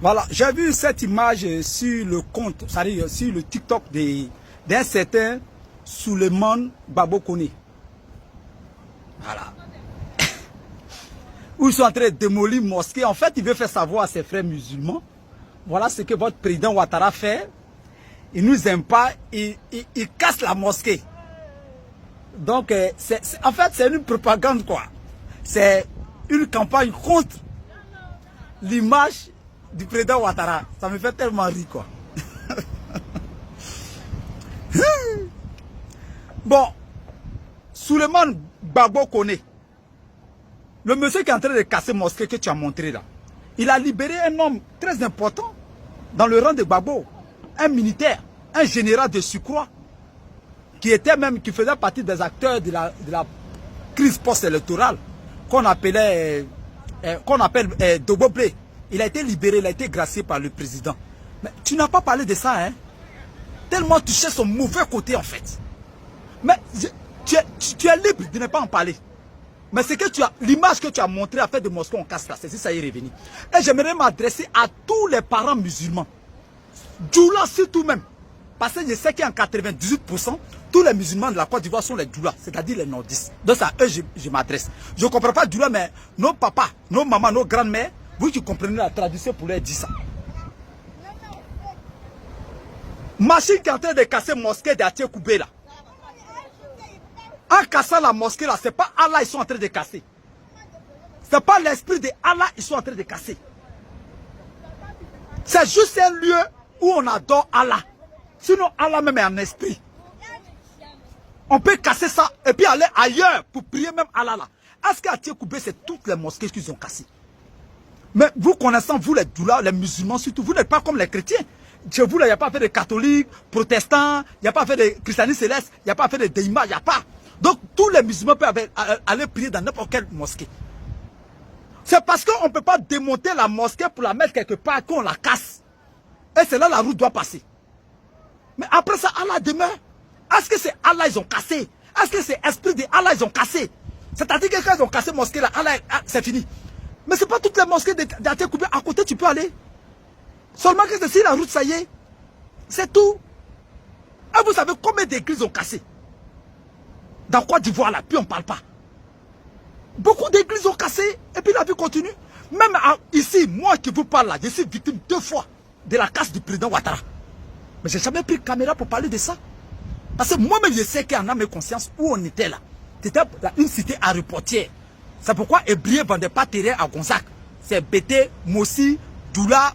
Voilà, j'ai vu cette image sur le compte, c'est-à-dire sur le TikTok d'un certain Souleymane Babo Kone. Voilà. Où ils sont en train de démolir mosquée. En fait, il veut faire savoir à ses frères musulmans. Voilà ce que votre président Ouattara fait. Il nous aime pas, il casse la mosquée. Donc, en fait, c'est une propagande, quoi. C'est une campagne contre l'image du président Ouattara. Ça me fait tellement rire, quoi. Bon, Souleymane Babo Kone, le monsieur qui est en train de casser mosquée que tu as montré là, il a libéré un homme très important dans le rang de Babo, un militaire, un général de surcroît, qui faisait partie des acteurs de la crise post-électorale qu'on appelle Dobo Blé. Il a été libéré, il a été gracié par le président. Mais tu n'as pas parlé de ça, hein? Tellement tu cherches son mauvais côté en fait. Mais tu es libre de ne pas en parler. Mais c'est que l'image que tu as montrée à fait de Moscou, on casse là, c'est si ça y est revenu. Et j'aimerais m'adresser à tous les parents musulmans. Djoula surtout même. Parce que je sais qu'en 98%, tous les musulmans de la Côte d'Ivoire sont les Djoula, c'est-à-dire les nordistes. Donc c'est à eux que je m'adresse. Je ne comprends pas Djoula, mais nos papas, nos mamans, nos grandes-mères, vous qui comprenez la tradition pour leur dire ça. Machine qui est en train de casser mosquée d'Atie Koubé là. En cassant la mosquée là, c'est pas Allah ils sont en train de casser. C'est pas l'esprit de Allah ils sont en train de casser. C'est juste un lieu où on adore Allah. Sinon Allah même est en esprit. On peut casser ça et puis aller ailleurs pour prier même Allah là. Est-ce qu'à Koubé c'est toutes les mosquées qu'ils ont cassées? Mais vous connaissant, vous les Djoula, les musulmans surtout, vous n'êtes pas comme les chrétiens. Chez vous là, il n'y a pas fait de catholiques, protestants, il n'y a pas fait de christianisme céleste, il n'y a pas fait de déima, il n'y a pas. Donc tous les musulmans peuvent aller prier dans n'importe quelle mosquée. C'est parce qu'on ne peut pas démonter la mosquée pour la mettre quelque part qu'on la casse. Et c'est là la route doit passer. Mais après ça, Allah demeure. Est-ce que c'est Allah ils ont cassé? Est-ce que c'est l'esprit de Allah ils ont cassé? C'est-à-dire que quand ils ont cassé la mosquée là, Allah, c'est fini. Mais ce n'est pas toutes les mosquées d'Atie Koubé. À côté, tu peux aller. Seulement que c'est si la route, ça y est. C'est tout. Et vous savez combien d'églises ont cassé? Dans Côte d'Ivoire, là, puis on ne parle pas. Beaucoup d'églises ont cassé, et puis la vie continue. Même ici, moi qui vous parle là, je suis victime 2 fois de la casse du président Ouattara. Mais je n'ai jamais pris caméra pour parler de ça. Parce que moi-même, je sais qu'en âme et conscience où on était là. C'était une cité aéroportière. C'est pourquoi Ebrié ne vendait pas terrain à Gonzac. C'est Bété, Mossi, Doula,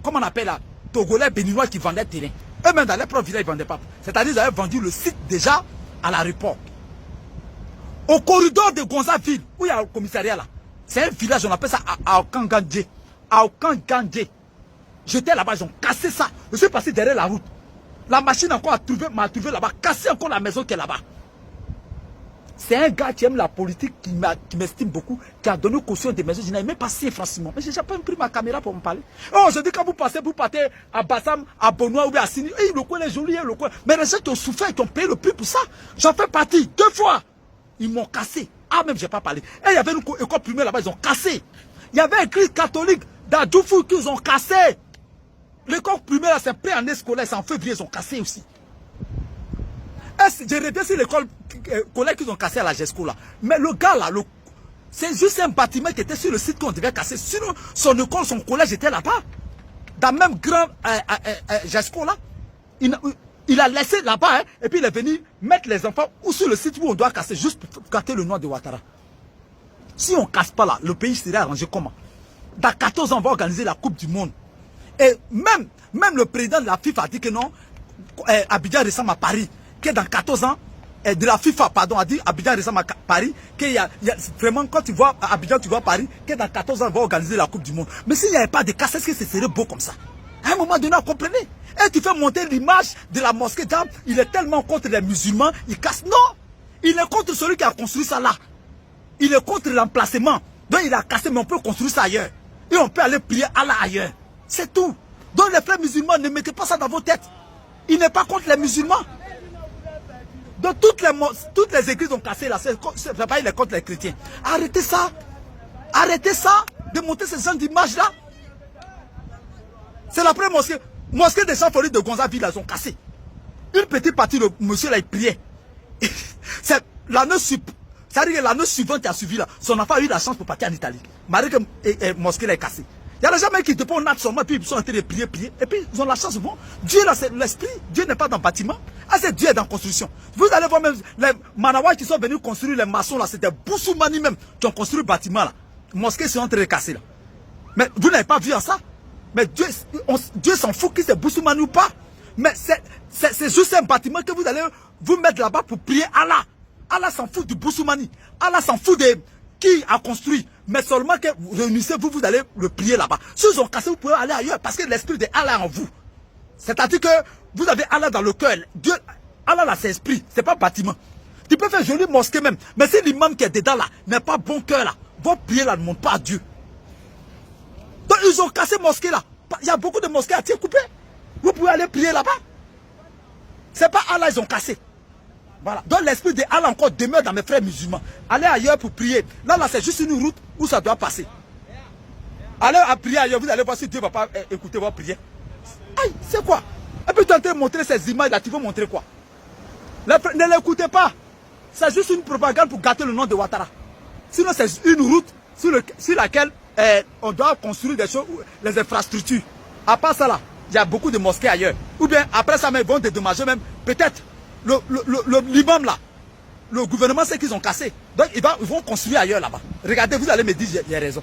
comment on appelle là, Togolais, Béninois qui vendaient terrain. Eux-mêmes dans les propres villages, ils ne vendaient pas. C'est-à-dire qu'ils avaient vendu le site déjà à l'aéroport. Au corridor de Gonzac-Ville, où il y a le commissariat là, c'est un village, on appelle ça Aokangandje. Aokangandje. J'étais là-bas, ils ont cassé ça. Je suis passé derrière la route. La machine encore m'a trouvé là-bas, cassé encore la maison qui est là-bas. C'est un gars qui aime la politique, qui m'estime beaucoup, qui a donné caution des maisons. Je n'avais même pas si franchement. Mais je n'ai pas pris ma caméra pour me parler. Oh, je dis quand vous partez à Bassam, à Bonois ou à Sini. Le coin est joli, le coin. Mais les gens qui ont souffert, qui ont payé le prix pour ça. J'en fais partie 2 fois. Ils m'ont cassé. Ah, même, je n'ai pas parlé. Et il y avait une école primaire là-bas, ils ont cassé. Il y avait une église catholique d'Adjoufou qu'ils ont cassé. L'école primaire, c'est prêt en scolaire, c'est en février, ils ont cassé aussi. J'ai redescendu l'école collège qu'ils ont cassé à la GESCO là. Mais le gars là, c'est juste un bâtiment qui était sur le site qu'on devait casser. Sinon, son école, son collège était là-bas. Dans le même grand GESCO là. Il a laissé là-bas, hein, et puis il est venu mettre les enfants ou sur le site où on doit casser, juste pour gâter le nom de Ouattara. Si on ne casse pas là, le pays serait arrangé comment? Dans 14 ans, on va organiser la Coupe du Monde. Et même le président de la FIFA a dit que non, Abidjan ressemble à Paris. Que dans 14 ans, de la FIFA, pardon, a dit Abidjan ressemble à Paris, qu'il y a vraiment, quand tu vois Abidjan, tu vois Paris, que dans 14 ans, on va organiser la Coupe du Monde. Mais s'il n'y avait pas de casse, est-ce que ce serait beau comme ça? À un moment donné, on comprenait. Et tu fais monter l'image de la mosquée d'Am, il est tellement contre les musulmans, il casse. Non! Il est contre celui qui a construit ça là. Il est contre l'emplacement. Donc il a cassé, mais on peut construire ça ailleurs. Et on peut aller prier Allah ailleurs. C'est tout. Donc les frères musulmans, ne mettez pas ça dans vos têtes. Il n'est pas contre les musulmans. Donc toutes les églises ont cassé là, c'est pas il est contre les chrétiens. Arrêtez ça. Arrêtez ça de monter ce genre d'image là. C'est la première mosquée. Mosquée des Champs-Fleuris de Gonzaville, ils ont cassé. Une petite partie, le monsieur là, il priait. C'est l'année suivante qui a suivi là. Son enfant a eu la chance pour partir en Italie. Malgré que mosquée là est cassée. Il y a des gens qui te font un acte seulement, et puis ils sont en train de prier. Et puis ils ont la chance. Bon, Dieu là, c'est l'esprit. Dieu n'est pas dans le bâtiment. Ah, c'est Dieu est dans la construction. Vous allez voir même les Manawai qui sont venus construire les maçons là. C'était Boussoumani même qui ont construit le bâtiment là. Mosquée sont en train de casser là. Mais vous n'avez pas vu ça? Mais Dieu s'en fout qui c'est Boussoumani ou pas. Mais c'est juste un bâtiment que vous allez vous mettre là-bas pour prier Allah. Allah s'en fout du Boussoumani. Allah s'en fout de qui a construit. Mais seulement que vous réunissez, vous allez le prier là-bas. Si ils ont cassé, vous pouvez aller ailleurs parce que l'esprit de Allah est en vous. C'est-à-dire que vous avez Allah dans le cœur. Dieu, Allah là, c'est esprit, c'est pas bâtiment. Tu peux faire jolie mosquée même. Mais si l'imam qui est dedans là n'est pas bon cœur là, votre prière là ne monte pas à Dieu. Donc ils ont cassé mosquée là. Il y a beaucoup de mosquées à tirer coupé. Vous pouvez aller prier là-bas. C'est pas Allah, ils ont cassé. Voilà. Donc l'esprit de Allah encore demeure dans mes frères musulmans. Allez ailleurs pour prier. Là, c'est juste une route où ça doit passer. Allez à prier ailleurs, vous allez voir si Dieu ne va pas écouter vos prières. Aïe, c'est quoi? Et puis tu es en train de montrer ces images là, tu veux montrer quoi? Ne l'écoutez pas. C'est juste une propagande pour gâter le nom de Ouattara. Sinon, c'est une route sur laquelle on doit construire des choses, les infrastructures. À part ça là, il y a beaucoup de mosquées ailleurs. Ou bien après ça, ils vont dédommager même. Peut-être l'imam là, le gouvernement sait qu'ils ont cassé. Donc ils vont construire ailleurs là-bas. Regardez, vous allez me dire, j'ai raison.